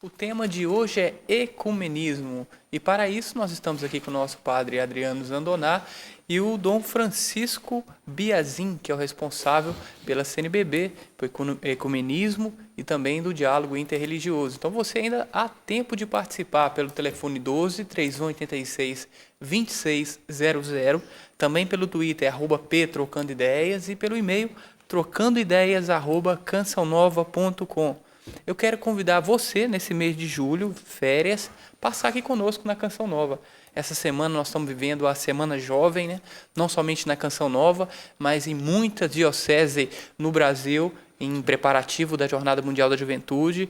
O tema de hoje é ecumenismo e para isso nós estamos aqui com o nosso padre Adriano Zandoná e o Dom Francisco Biazin, que é o responsável pela CNBB, pelo ecumenismo e também do diálogo interreligioso. Então você ainda há tempo de participar pelo telefone 12 3186 2600, também pelo Twitter @ptrocandideias e pelo e-mail trocandoideias@cançãonova.com. Eu quero convidar você, nesse mês de julho, férias, passar aqui conosco na Canção Nova. Essa semana nós estamos vivendo a Semana Jovem, né? Não somente na Canção Nova, mas em muitas dioceses no Brasil, em preparativo da Jornada Mundial da Juventude.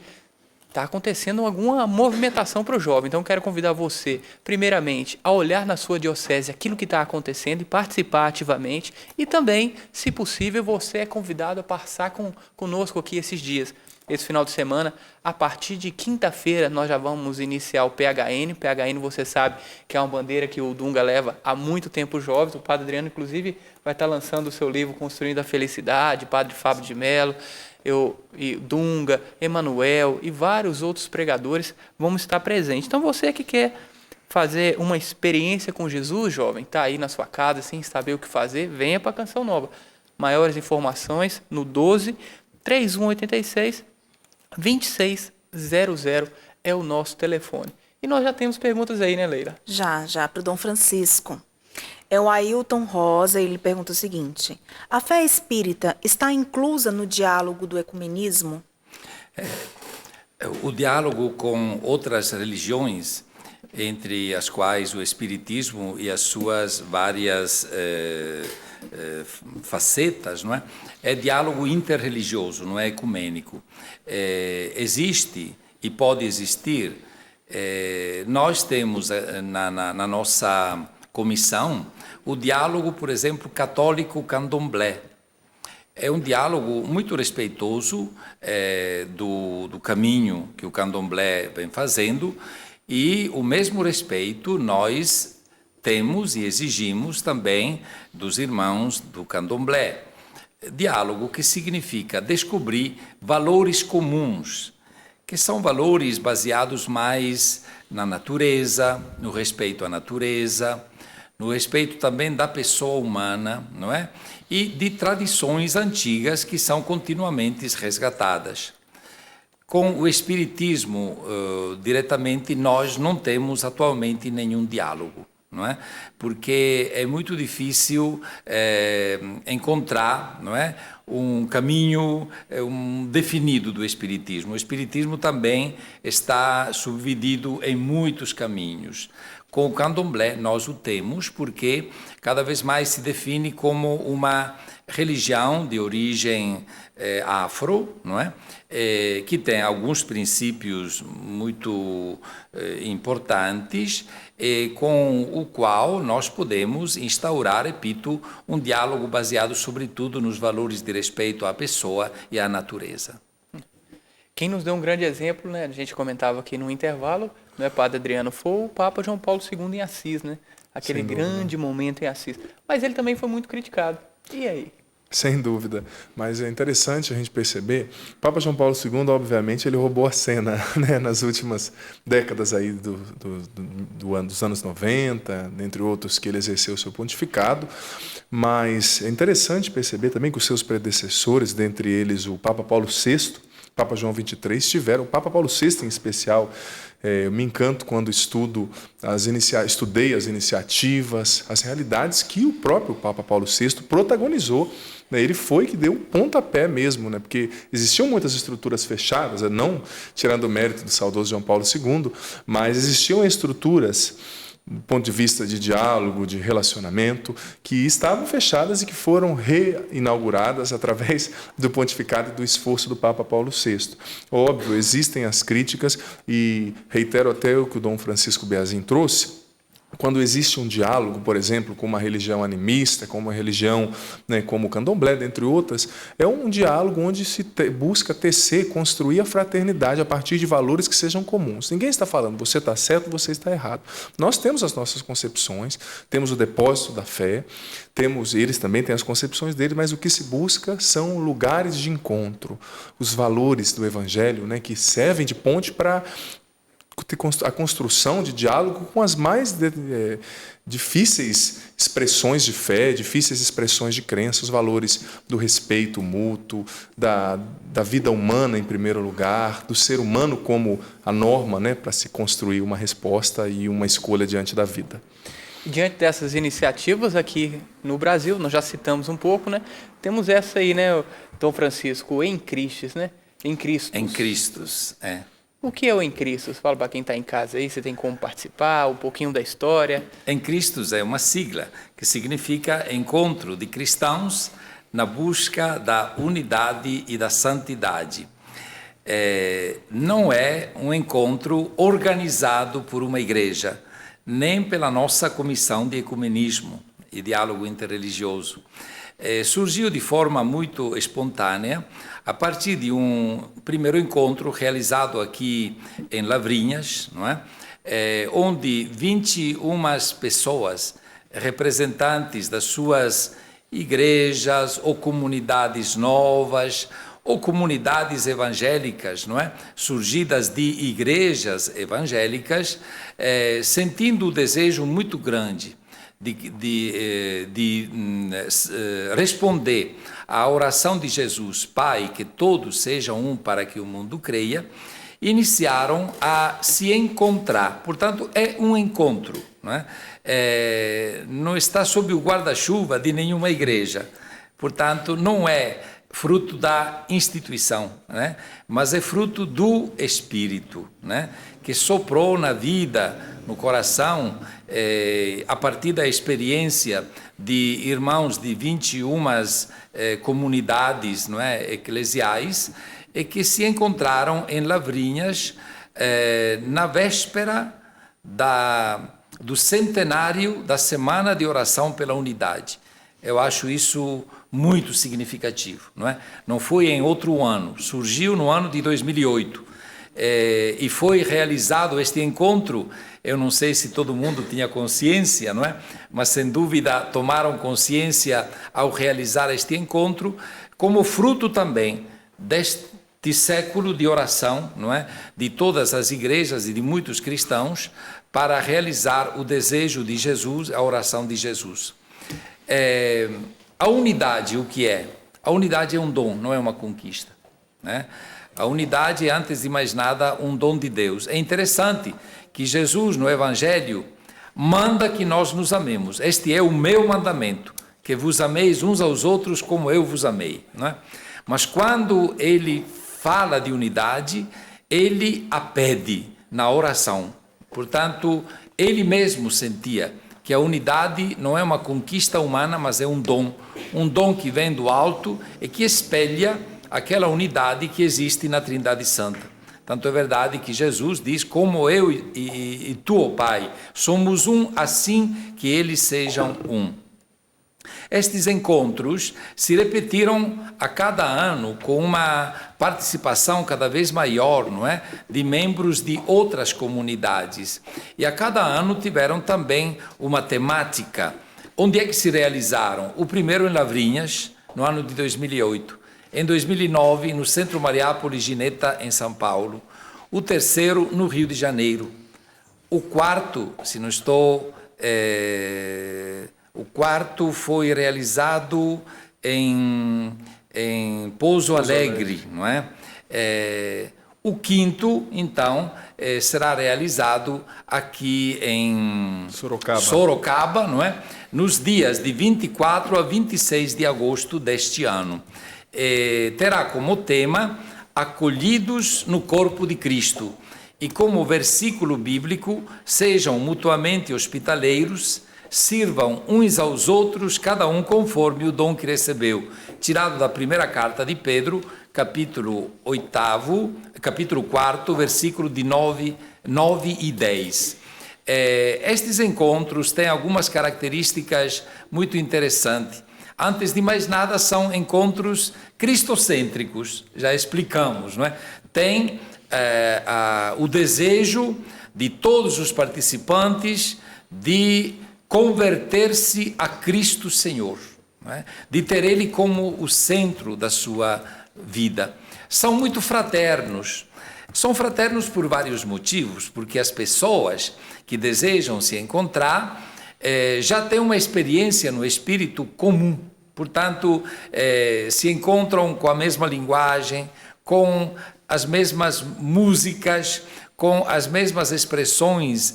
Está acontecendo alguma movimentação para o jovem. Então, quero convidar você, primeiramente, a olhar na sua diocese aquilo que está acontecendo e participar ativamente. E também, se possível, você é convidado a passar conosco aqui esses dias. Esse final de semana, a partir de quinta-feira, nós já vamos iniciar o PHN. PHN, você sabe que é uma bandeira que o Dunga leva há muito tempo jovens. O Padre Adriano, inclusive, vai estar lançando o seu livro Construindo a Felicidade, Padre Fábio de Mello, e Dunga, Emanuel e vários outros pregadores vão estar presentes. Então, você que quer fazer uma experiência com Jesus, jovem, está aí na sua casa sem saber o que fazer, venha para a Canção Nova. Maiores informações no 12 3186 2600 é o nosso telefone. E nós já temos perguntas aí, né, Leila? Já, para o Dom Francisco. É o Ailton Rosa, ele pergunta o seguinte: a fé espírita está inclusa no diálogo do ecumenismo? O diálogo com outras religiões, entre as quais o espiritismo e as suas várias facetas, não é? É diálogo interreligioso, não é ecumênico. Existe e pode existir. Nós temos na nossa comissão o diálogo, por exemplo, católico-candomblé. É um diálogo muito respeitoso do caminho que o candomblé vem fazendo, e o mesmo respeito nós temos e exigimos também dos irmãos do candomblé. Diálogo que significa descobrir valores comuns, que são valores baseados mais na natureza, no respeito à natureza, no respeito também da pessoa humana, não é? E de tradições antigas que são continuamente resgatadas. Com o espiritismo, diretamente, nós não temos atualmente nenhum diálogo, não é? Porque é muito difícil encontrar, não é, um caminho definido do espiritismo. O espiritismo também está subdividido em muitos caminhos. Com o candomblé nós o temos porque cada vez mais se define como uma religião de origem afro, não é? Que tem alguns princípios muito importantes, com o qual nós podemos instaurar, repito, um diálogo baseado sobretudo nos valores de respeito à pessoa e à natureza. Quem nos deu um grande exemplo, né, a gente comentava aqui no intervalo, não é, Padre Adriano, foi o Papa João Paulo II em Assis, né? Aquele grande momento em Assis. Mas ele também foi muito criticado. E aí? Sem dúvida, mas é interessante a gente perceber, Papa João Paulo II, obviamente, ele roubou a cena, né, nas últimas décadas aí dos anos 90, entre outros, que ele exerceu o seu pontificado, mas é interessante perceber também que os seus predecessores, dentre eles o Papa Paulo VI, Papa João XXIII, tiveram, o Papa Paulo VI em especial, eu me encanto quando estudei as iniciativas, as realidades que o próprio Papa Paulo VI protagonizou. Ele foi que deu um pontapé mesmo, né? Porque existiam muitas estruturas fechadas, não tirando o mérito do saudoso João Paulo II, mas existiam estruturas, do ponto de vista de diálogo, de relacionamento, que estavam fechadas e que foram reinauguradas através do pontificado e do esforço do Papa Paulo VI. Óbvio, existem as críticas, e reitero até o que o Dom Francisco Biazin trouxe, quando existe um diálogo, por exemplo, com uma religião animista, com uma religião, né, como o candomblé, dentre outras, é um diálogo onde se busca tecer, construir a fraternidade a partir de valores que sejam comuns. Ninguém está falando você está certo, você está errado. Nós temos as nossas concepções, temos o depósito da fé, eles também têm as concepções deles, mas o que se busca são lugares de encontro, os valores do Evangelho, né, que servem de ponte para a construção de diálogo com as mais difíceis expressões de fé, difíceis expressões de crença, os valores do respeito mútuo, da vida humana em primeiro lugar, do ser humano como a norma, né, para se construir uma resposta e uma escolha diante da vida. Diante dessas iniciativas aqui no Brasil, nós já citamos um pouco, né? Temos essa aí, né, Dom Francisco, em Cristos, né? Em Cristo. Em Cristos, é. O que é o Em Cristo? Fala para quem está em casa aí, você tem como participar, um pouquinho da história. Em Cristos é uma sigla que significa encontro de cristãos na busca da unidade e da santidade. Não é um encontro organizado por uma igreja, nem pela nossa comissão de ecumenismo e diálogo interreligioso. Surgiu de forma muito espontânea a partir de um primeiro encontro realizado aqui em Lavrinhas, não é? Onde 21 pessoas, representantes das suas igrejas ou comunidades novas, ou comunidades evangélicas, não é? Surgidas de igrejas evangélicas, sentindo o desejo muito grande de responder à oração de Jesus, Pai, que todos sejam um para que o mundo creia, iniciaram a se encontrar. Portanto, é um encontro, não é? Não está sob o guarda-chuva de nenhuma igreja. Portanto, não é fruto da instituição, né? Mas é fruto do Espírito, né? Que soprou na vida, no coração, a partir da experiência de irmãos de 21 comunidades, não é, eclesiais, e que se encontraram em Lavrinhas na véspera do centenário da Semana de Oração pela Unidade. Eu acho isso muito significativo, não é? Não foi em outro ano, surgiu no ano de 2008 e foi realizado este encontro. Eu não sei se todo mundo tinha consciência, não é? Mas sem dúvida tomaram consciência ao realizar este encontro, como fruto também deste século de oração, não é? De todas as igrejas e de muitos cristãos para realizar o desejo de Jesus, a oração de Jesus. A unidade, o que é? A unidade é um dom, não é uma conquista, né? A unidade é, antes de mais nada, um dom de Deus. É interessante que Jesus, no Evangelho, manda que nós nos amemos. Este é o meu mandamento, que vos ameis uns aos outros como eu vos amei, não é? Mas quando ele fala de unidade, ele a pede na oração. Portanto, ele mesmo sentia que a unidade não é uma conquista humana, mas é um dom que vem do alto e que espelha aquela unidade que existe na Trindade Santa. Tanto é verdade que Jesus diz, como eu e tu, ó Pai, somos um, assim que eles sejam um. Estes encontros se repetiram a cada ano com uma participação cada vez maior, não é? De membros de outras comunidades. E a cada ano tiveram também uma temática. Onde é que se realizaram? O primeiro em Lavrinhas, no ano de 2008. Em 2009, no Centro Mariápolis Gineta, em São Paulo. O terceiro, no Rio de Janeiro. O quarto, se não estou... O quarto foi realizado em Pouso Alegre, não é? O quinto, então, será realizado aqui em Sorocaba, não é? Nos dias de 24 a 26 de agosto deste ano. Terá como tema Acolhidos no Corpo de Cristo e como versículo bíblico sejam mutuamente hospitaleiros, sirvam uns aos outros, cada um conforme o dom que recebeu. Tirado da primeira carta de Pedro, capítulo 4, versículo de 9 e 10. Estes encontros têm algumas características muito interessantes. Antes de mais nada, são encontros cristocêntricos, já explicamos, não é? Tem o desejo de todos os participantes de converter-se a Cristo Senhor, não é? De ter Ele como o centro da sua vida. São muito fraternos. São fraternos por vários motivos, porque as pessoas que desejam se encontrar já têm uma experiência no espírito comum. Portanto, se encontram com a mesma linguagem, com as mesmas músicas, com as mesmas expressões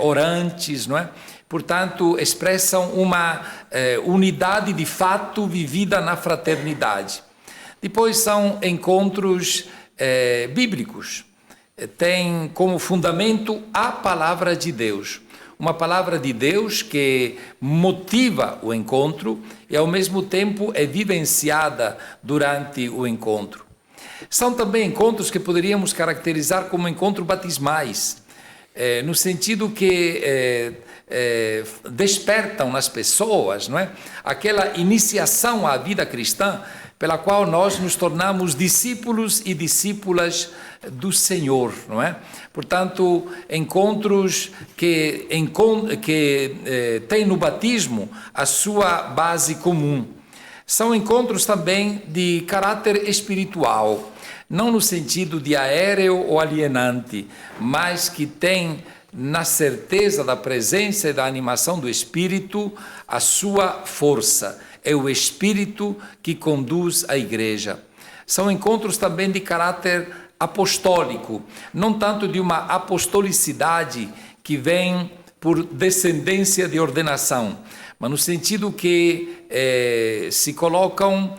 orantes, não é? Portanto, expressam uma unidade de fato vivida na fraternidade. Depois são encontros bíblicos. Tem como fundamento a palavra de Deus. Uma palavra de Deus que motiva o encontro e, ao mesmo tempo, é vivenciada durante o encontro. São também encontros que poderíamos caracterizar como encontros batismais, no sentido que despertam nas pessoas, não é? Aquela iniciação à vida cristã pela qual nós nos tornamos discípulos e discípulas do Senhor, não é? Portanto, encontros que têm no batismo a sua base comum. São encontros também de caráter espiritual, não no sentido de aéreo ou alienante, mas que têm na certeza da presença e da animação do Espírito a sua força. É o Espírito que conduz a igreja. São encontros também de caráter apostólico, não tanto de uma apostolicidade que vem por descendência de ordenação, mas no sentido que se colocam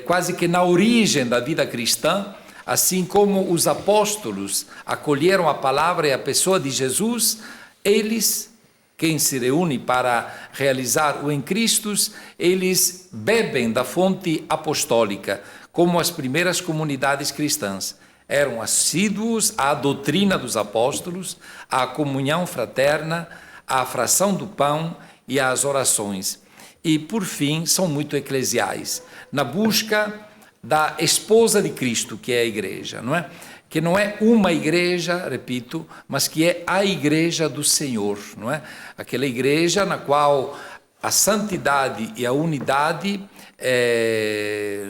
quase que na origem da vida cristã, assim como os apóstolos acolheram a palavra e a pessoa de Jesus, eles, quem se reúne para realizar o em Cristo, eles bebem da fonte apostólica, como as primeiras comunidades cristãs. Eram assíduos à doutrina dos apóstolos, à comunhão fraterna, à fração do pão e às orações. E, por fim, são muito eclesiais, na busca da esposa de Cristo, que é a igreja, não é? Que não é uma igreja, repito, mas que é a igreja do Senhor, não é? Aquela igreja na qual a santidade e a unidade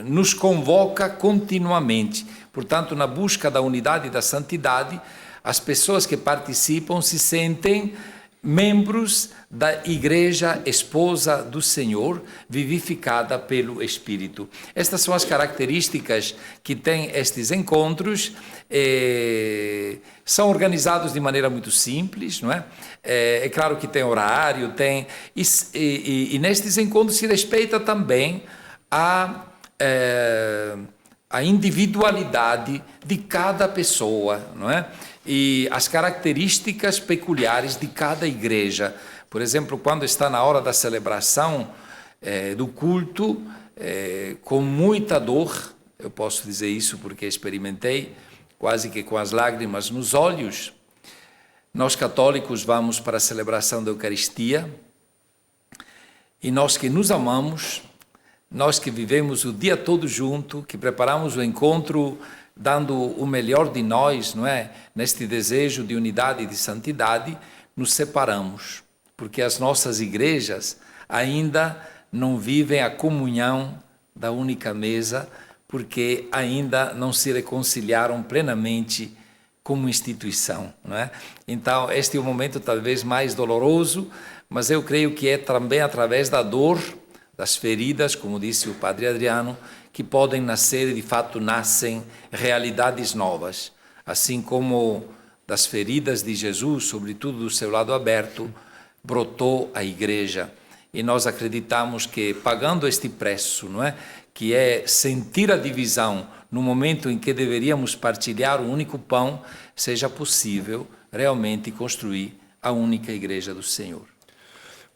nos convoca continuamente. Portanto, na busca da unidade e da santidade, as pessoas que participam se sentem membros da igreja esposa do Senhor, vivificada pelo Espírito. Estas são as características que têm estes encontros. São organizados de maneira muito simples, não é? É claro que tem horário, e nestes encontros se respeita também a individualidade de cada pessoa, não é? E as características peculiares de cada igreja. Por exemplo, quando está na hora da celebração do culto, com muita dor, eu posso dizer isso porque experimentei, quase que com as lágrimas nos olhos, nós católicos vamos para a celebração da Eucaristia, e nós que nos amamos, nós que vivemos o dia todo junto, que preparamos o encontro dando o melhor de nós, não é? Neste desejo de unidade e de santidade, nos separamos, porque as nossas igrejas ainda não vivem a comunhão da única mesa, porque ainda não se reconciliaram plenamente como instituição, não é? Então, este é o momento talvez mais doloroso, mas eu creio que é também através da dor, das feridas, como disse o Padre Adriano, que podem nascer e de fato nascem realidades novas. Assim como das feridas de Jesus, sobretudo do seu lado aberto, brotou a igreja. E nós acreditamos que pagando este preço, não é? Que é sentir a divisão no momento em que deveríamos partilhar o único pão, seja possível realmente construir a única igreja do Senhor.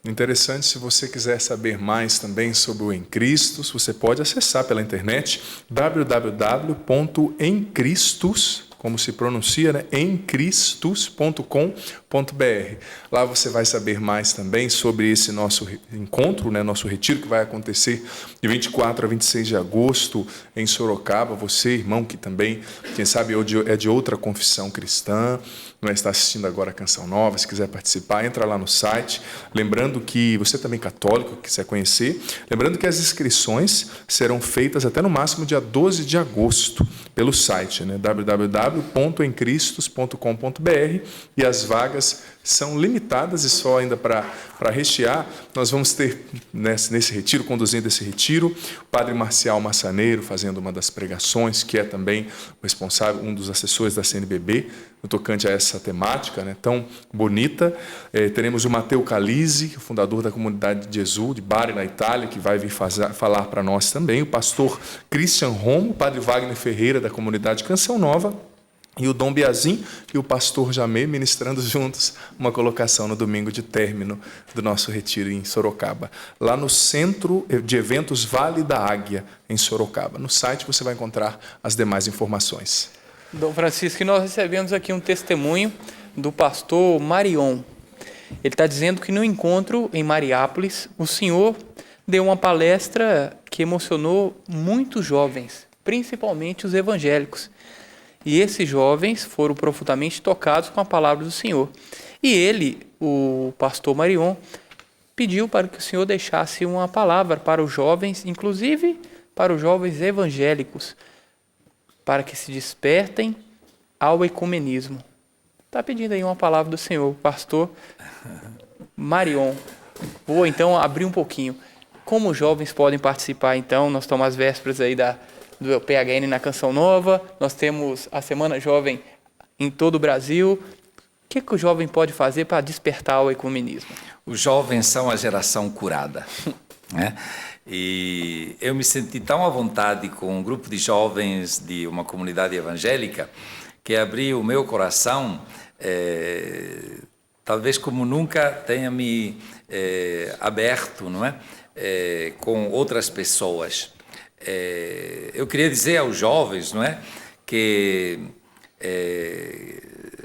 Interessante, se você quiser saber mais também sobre o Em Cristo, você pode acessar pela internet www.emcristos.com.br. como se pronuncia, né? emcristus.com.br. Lá você vai saber mais também sobre esse nosso encontro, né? Nosso retiro que vai acontecer de 24 a 26 de agosto em Sorocaba. Você, irmão, que também, quem sabe, é de outra confissão cristã, não está assistindo agora a Canção Nova, se quiser participar, entra lá no site. Lembrando que você também católico, quiser conhecer, lembrando que as inscrições serão feitas até no máximo dia 12 de agosto pelo site, né? www.emcristus.com.br, e as vagas são limitadas, e só ainda para rechear, nós vamos ter nesse retiro, conduzindo esse retiro, o padre Marcial Massaneiro fazendo uma das pregações, que é também o responsável, um dos assessores da CNBB, no tocante a essa temática, né, tão bonita. Teremos o Matteo Calise, o fundador da comunidade de Jesus, de Bari, na Itália, que vai vir falar para nós também, o pastor Christian Romo, o padre Wagner Ferreira, da comunidade Canção Nova, e o Dom Biazin e o pastor Jamê ministrando juntos uma colocação no domingo de término do nosso retiro em Sorocaba, lá no Centro de Eventos Vale da Águia, em Sorocaba. No site você vai encontrar as demais informações. Dom Francisco, e nós recebemos aqui um testemunho do pastor Marion. Ele está dizendo que no encontro em Mariápolis, o senhor deu uma palestra que emocionou muitos jovens, principalmente os evangélicos. E esses jovens foram profundamente tocados com a palavra do Senhor. E ele, o pastor Marion, pediu para que o Senhor deixasse uma palavra para os jovens, inclusive para os jovens evangélicos, para que se despertem ao ecumenismo. Está pedindo aí uma palavra do Senhor, pastor Marion. Vou então abrir um pouquinho. Como os jovens podem participar então? Nós estamos às vésperas aí do PHN na Canção Nova, nós temos a Semana Jovem em todo o Brasil. O que o jovem pode fazer para despertar o ecumenismo? Os jovens são a geração curada, né? E eu me senti tão à vontade com um grupo de jovens de uma comunidade evangélica que abri o meu coração, talvez como nunca tenha me aberto, não é? Com outras pessoas. Eu queria dizer aos jovens, não é, que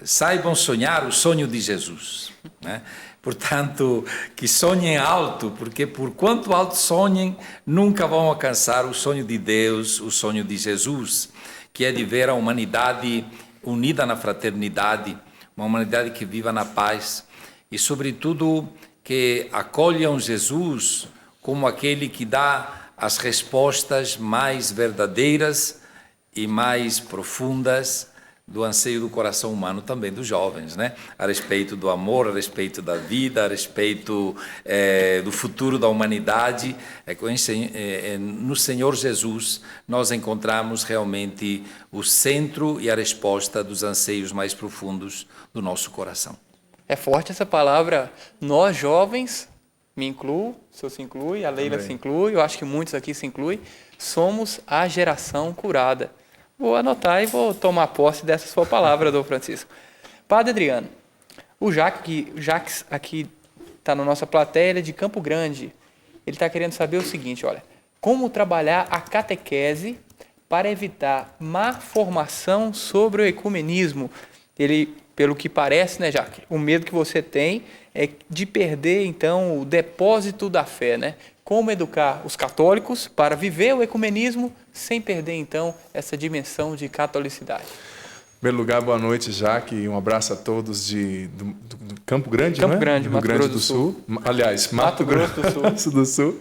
saibam sonhar o sonho de Jesus, né? Portanto, que sonhem alto, porque por quanto alto sonhem, nunca vão alcançar o sonho de Deus, o sonho de Jesus, que é de ver a humanidade unida na fraternidade, uma humanidade que viva na paz e, sobretudo, que acolham Jesus como aquele que dá as respostas mais verdadeiras e mais profundas do anseio do coração humano, também dos jovens, né? A respeito do amor, a respeito da vida, a respeito do futuro da humanidade. No Senhor Jesus nós encontramos realmente o centro e a resposta dos anseios mais profundos do nosso coração. É forte essa palavra, nós jovens, me incluo, o senhor se inclui, a Leila se inclui, eu acho que muitos aqui se incluem, somos a geração curada. Vou anotar e vou tomar posse dessa sua palavra, Dom Francisco. Padre Adriano, o Jacques aqui está na nossa plateia, ele é de Campo Grande. Ele está querendo saber o seguinte, olha, como trabalhar a catequese para evitar má formação sobre o ecumenismo? Ele, pelo que parece, né, Jacques, o medo que você tem é de perder, então, o depósito da fé, né? Como educar os católicos para viver o ecumenismo sem perder, então, essa dimensão de catolicidade. Em primeiro lugar, boa noite, Jaque, e um abraço a todos do Campo Grande, Campo não é? Grande, Rio Grande do Sul. Aliás, Mato Grosso do Sul.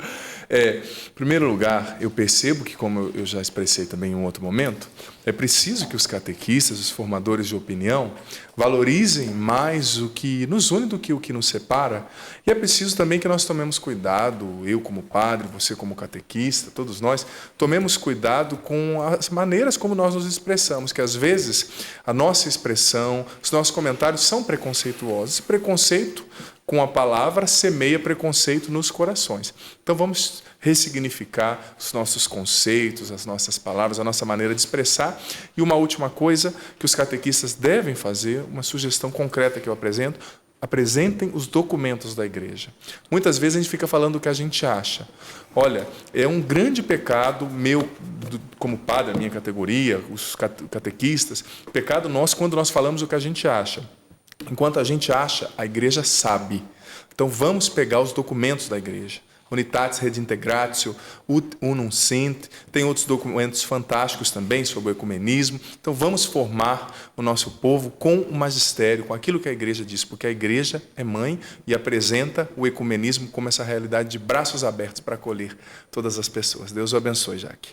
Em primeiro lugar, eu percebo que, como eu já expressei também em um outro momento, é preciso que os catequistas, os formadores de opinião, valorizem mais o que nos une do que o que nos separa. E é preciso também que nós tomemos cuidado, eu como padre, você como catequista, todos nós, tomemos cuidado com as maneiras como nós nos expressamos, que às vezes a nossa expressão, os nossos comentários são preconceituosos. Esse preconceito com a palavra semeia preconceito nos corações. Então vamos ressignificar os nossos conceitos, as nossas palavras, a nossa maneira de expressar. E uma última coisa que os catequistas devem fazer, uma sugestão concreta que eu apresento, Apresentem os documentos da igreja. Muitas vezes a gente fica falando o que a gente acha. Olha, é um grande pecado meu, como padre, a minha categoria, os catequistas, pecado nosso quando nós falamos o que a gente acha. Enquanto a gente acha, a igreja sabe. Então vamos pegar os documentos da igreja. Unitatis Redintegratio, Ut Unum Sint, tem outros documentos fantásticos também sobre o ecumenismo. Então vamos formar o nosso povo com o magistério, com aquilo que a igreja diz, porque a igreja é mãe e apresenta o ecumenismo como essa realidade de braços abertos para acolher todas as pessoas. Deus o abençoe, Jaque.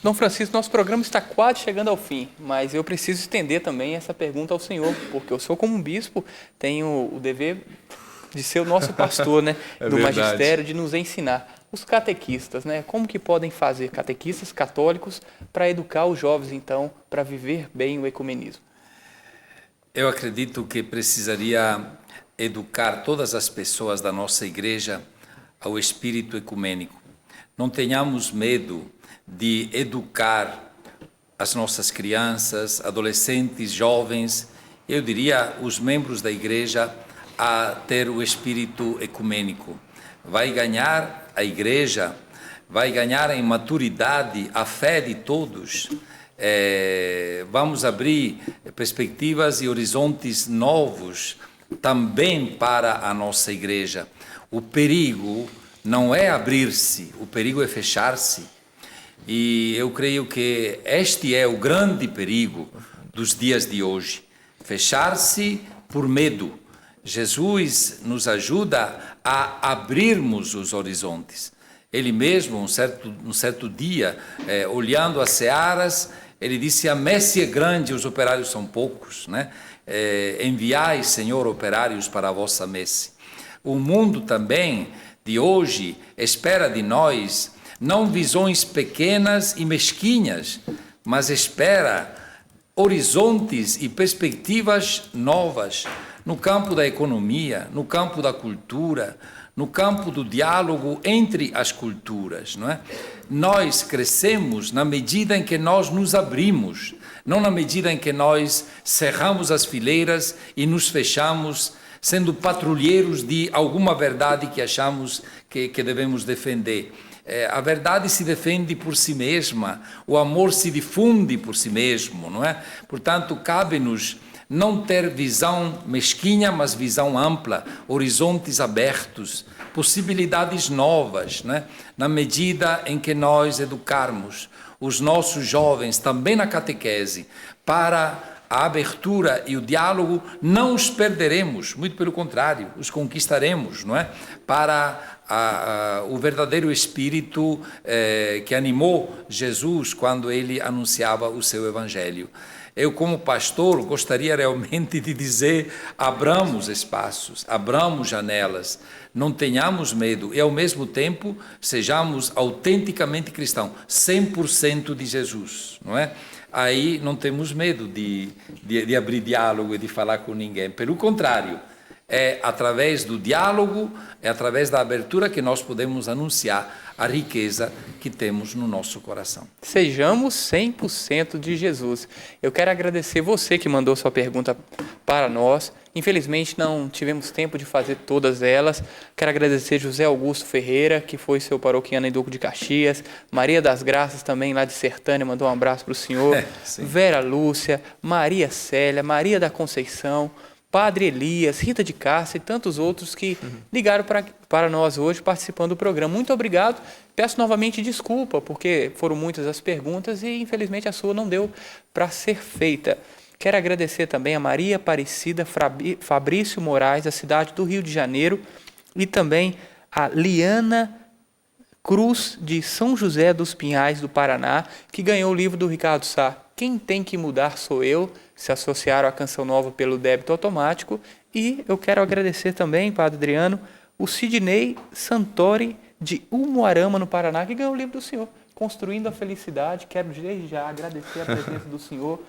Dom Francisco, nosso programa está quase chegando ao fim, mas eu preciso estender também essa pergunta ao senhor, porque eu sou como um bispo, tenho o dever de ser o nosso pastor, né, É do verdade. magistério, de nos ensinar. Os catequistas, né, como que podem fazer, catequistas católicos, para educar os jovens, então, para viver bem o ecumenismo? Eu acredito que precisaria educar todas as pessoas da nossa igreja ao espírito ecumênico. Não tenhamos medo de educar as nossas crianças, adolescentes, jovens, eu diria os membros da igreja, a ter o espírito ecumênico. Vai ganhar a igreja, vai ganhar em maturidade a fé de todos. Vamos abrir perspectivas e horizontes novos também para a nossa igreja. O perigo não é abrir-se, o perigo é fechar-se. E eu creio que este é o grande perigo dos dias de hoje. Fechar-se por medo. Jesus nos ajuda a abrirmos os horizontes. Ele mesmo, um certo dia, olhando as searas, ele disse: a messe é grande, os operários são poucos, né? Enviai, Senhor, operários para a vossa messe. O mundo também de hoje espera de nós não visões pequenas e mesquinhas, mas espera horizontes e perspectivas novas no campo da economia, no campo da cultura, no campo do diálogo entre as culturas, não é? Nós crescemos na medida em que nós nos abrimos, não na medida em que nós cerramos as fileiras e nos fechamos, sendo patrulheiros de alguma verdade que achamos que devemos defender. A verdade se defende por si mesma, o amor se difunde por si mesmo, não é? Portanto, cabe-nos não ter visão mesquinha, mas visão ampla, horizontes abertos, possibilidades novas, né? Na medida em que nós educarmos os nossos jovens, também na catequese, para a abertura e o diálogo, não os perderemos, muito pelo contrário, os conquistaremos, não é? Para o verdadeiro espírito que animou Jesus quando ele anunciava o seu evangelho. Eu, como pastor, gostaria realmente de dizer: abramos espaços, abramos janelas, não tenhamos medo e, ao mesmo tempo, sejamos autenticamente cristãos, 100% de Jesus, não é? Aí não temos medo de abrir diálogo e de falar com ninguém. Pelo contrário, é através do diálogo, é através da abertura que nós podemos anunciar a riqueza que temos no nosso coração. Sejamos 100% de Jesus. Eu quero agradecer você que mandou sua pergunta para nós. Infelizmente não tivemos tempo de fazer todas elas. Quero agradecer José Augusto Ferreira, que foi seu paroquiano em Duque de Caxias. Maria das Graças, também lá de Sertânia, mandou um abraço para o senhor. Vera Lúcia, Maria Célia, Maria da Conceição, Padre Elias, Rita de Cássia e tantos outros que ligaram para nós hoje participando do programa. Muito obrigado. Peço novamente desculpa, porque foram muitas as perguntas e infelizmente a sua não deu para ser feita. Quero agradecer também a Maria Aparecida Fabrício Moraes, da cidade do Rio de Janeiro, e também a Liana Cruz, de São José dos Pinhais, do Paraná, que ganhou o livro do Ricardo Sá, Quem Tem Que Mudar Sou Eu. Se associaram à Canção Nova pelo débito automático. E eu quero agradecer também, Padre Adriano, o Sidney Santori, de Umuarama, no Paraná, que ganhou o livro do senhor. Construindo a Felicidade. Quero desde já agradecer a presença do senhor.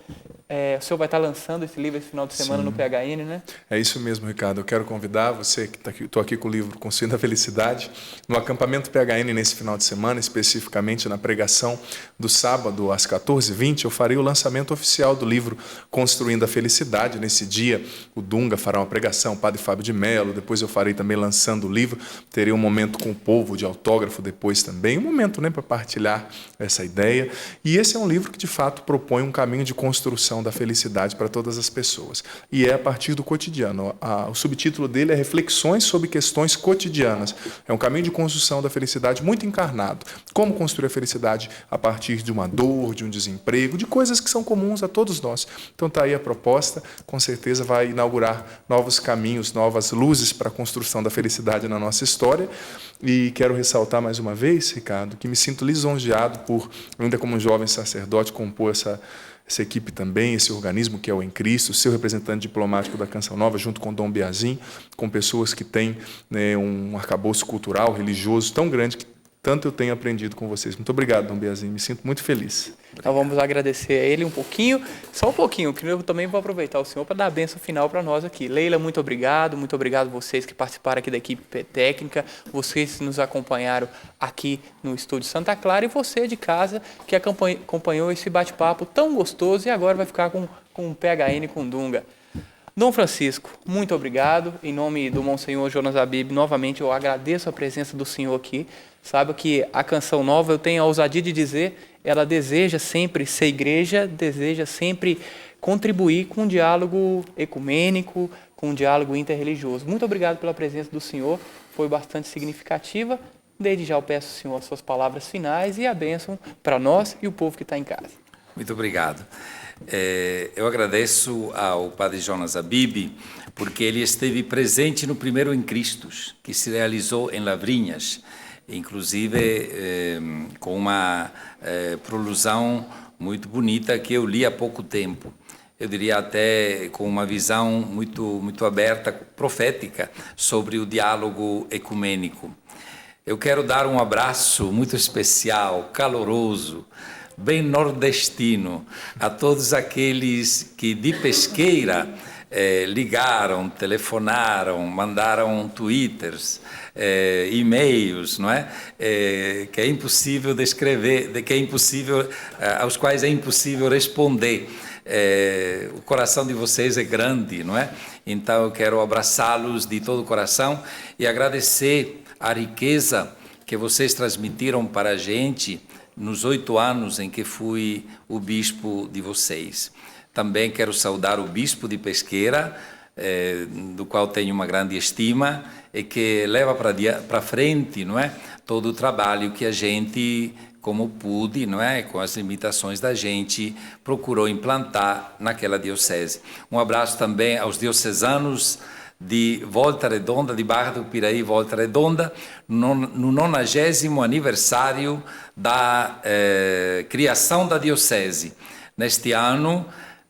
O senhor vai estar lançando esse livro esse final de semana no PHN, né? É isso mesmo, Ricardo. Eu quero convidar você que está aqui, estou aqui com o livro Construindo a Felicidade, no acampamento PHN nesse final de semana, especificamente na pregação do sábado às 14h20, eu farei o lançamento oficial do livro Construindo a Felicidade. Nesse dia, o Dunga fará uma pregação, o Padre Fábio de Mello, depois eu farei também lançando o livro, terei um momento com o povo de autógrafo depois também, um momento, né, para partilhar essa ideia. E esse é um livro que, de fato, propõe um caminho de construção da felicidade para todas as pessoas. E é a partir do cotidiano. O subtítulo dele é Reflexões sobre Questões Cotidianas. É um caminho de construção da felicidade muito encarnado. Como construir a felicidade a partir de uma dor, de um desemprego, de coisas que são comuns a todos nós. Então está aí a proposta, com certeza vai inaugurar novos caminhos, novas luzes para a construção da felicidade na nossa história. E quero ressaltar mais uma vez, Ricardo, que me sinto lisonjeado por, ainda como um jovem sacerdote, compor essa equipe também, esse organismo que é o Em Cristo, seu representante diplomático da Canção Nova, junto com Dom Biazin, com pessoas que têm, né, um arcabouço cultural, religioso tão grande que tanto eu tenho aprendido com vocês. Muito obrigado, Dom Biazin, me sinto muito feliz. Então vamos agradecer a ele um pouquinho, só um pouquinho, que eu também vou aproveitar o senhor para dar a bênção final para nós aqui. Leila, muito obrigado vocês que participaram aqui da equipe técnica, vocês que nos acompanharam aqui no Estúdio Santa Clara e você de casa que acompanhou esse bate-papo tão gostoso e agora vai ficar com o PHN com Dunga. Dom Francisco, muito obrigado. Em nome do Monsenhor Jonas Abib, novamente eu agradeço a presença do senhor aqui. Sabe que a Canção Nova, eu tenho a ousadia de dizer, ela deseja sempre ser igreja, deseja sempre contribuir com um diálogo ecumênico, com um diálogo interreligioso. Muito obrigado pela presença do senhor, foi bastante significativa. Desde já eu peço ao senhor as suas palavras finais e a bênção para nós e o povo que está em casa. Muito obrigado. Eu agradeço ao Padre Jonas Abib, porque ele esteve presente no primeiro Em Cristos, que se realizou em Lavrinhas, inclusive com uma prolusão muito bonita que eu li há pouco tempo. Eu diria até com uma visão muito aberta, profética, sobre o diálogo ecumênico. Eu quero dar um abraço muito especial, caloroso, bem nordestino, a todos aqueles que de Pesqueira ligaram, telefonaram, mandaram twitters, e-mails, não é? Que é impossível descrever, aos quais é impossível responder. O coração de vocês é grande, não é? Então eu quero abraçá-los de todo o coração e agradecer a riqueza que vocês transmitiram para a gente nos 8 anos em que fui o bispo de vocês. Também quero saudar o bispo de Pesqueira, do qual tenho uma grande estima, e que leva para frente, não é, todo o trabalho que a gente, como pude, não é, com as limitações da gente, procurou implantar naquela diocese. Um abraço também aos diocesanos de Volta Redonda, de Barra do Piraí, Volta Redonda, no 90º aniversário da criação da diocese. Neste ano,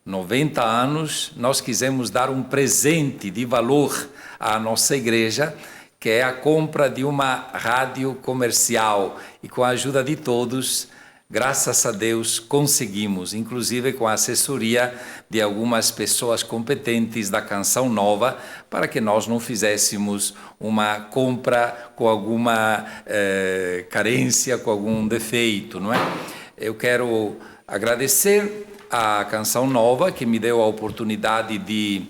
90 anos, nós quisemos dar um presente de valor à nossa igreja, que é a compra de uma rádio comercial, e com a ajuda de todos, graças a Deus, conseguimos, inclusive com a assessoria de algumas pessoas competentes da Canção Nova, para que nós não fizéssemos uma compra com alguma carência, com algum defeito, não é? Eu quero agradecer a Canção Nova, que me deu a oportunidade de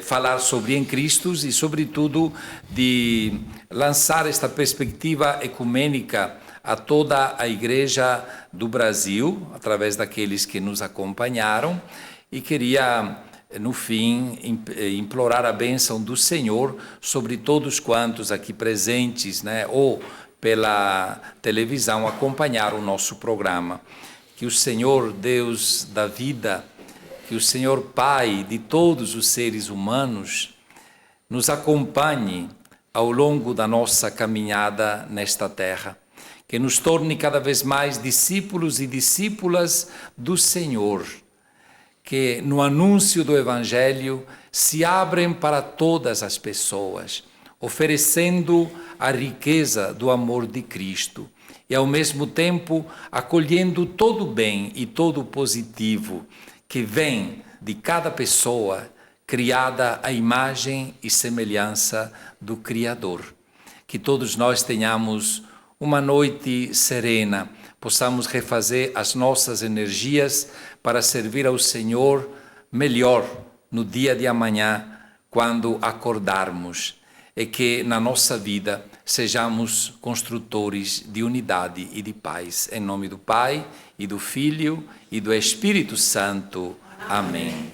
falar sobre Em Cristos e, sobretudo, de lançar esta perspectiva ecumênica a toda a Igreja do Brasil, através daqueles que nos acompanharam, e queria, no fim, implorar a bênção do Senhor sobre todos quantos aqui presentes, né, ou pela televisão, acompanharam o nosso programa. Que o Senhor, Deus da vida, que o Senhor Pai de todos os seres humanos, nos acompanhe ao longo da nossa caminhada nesta terra, que nos torne cada vez mais discípulos e discípulas do Senhor, que no anúncio do Evangelho se abrem para todas as pessoas, oferecendo a riqueza do amor de Cristo. E e ao mesmo tempo acolhendo todo o bem e todo o positivo que vem de cada pessoa criada à imagem e semelhança do Criador. Que todos nós tenhamos uma noite serena, possamos refazer as nossas energias para servir ao Senhor melhor no dia de amanhã, quando acordarmos, e que na nossa vida sejamos construtores de unidade e de paz. Em nome do Pai, e do Filho, e do Espírito Santo. Amém.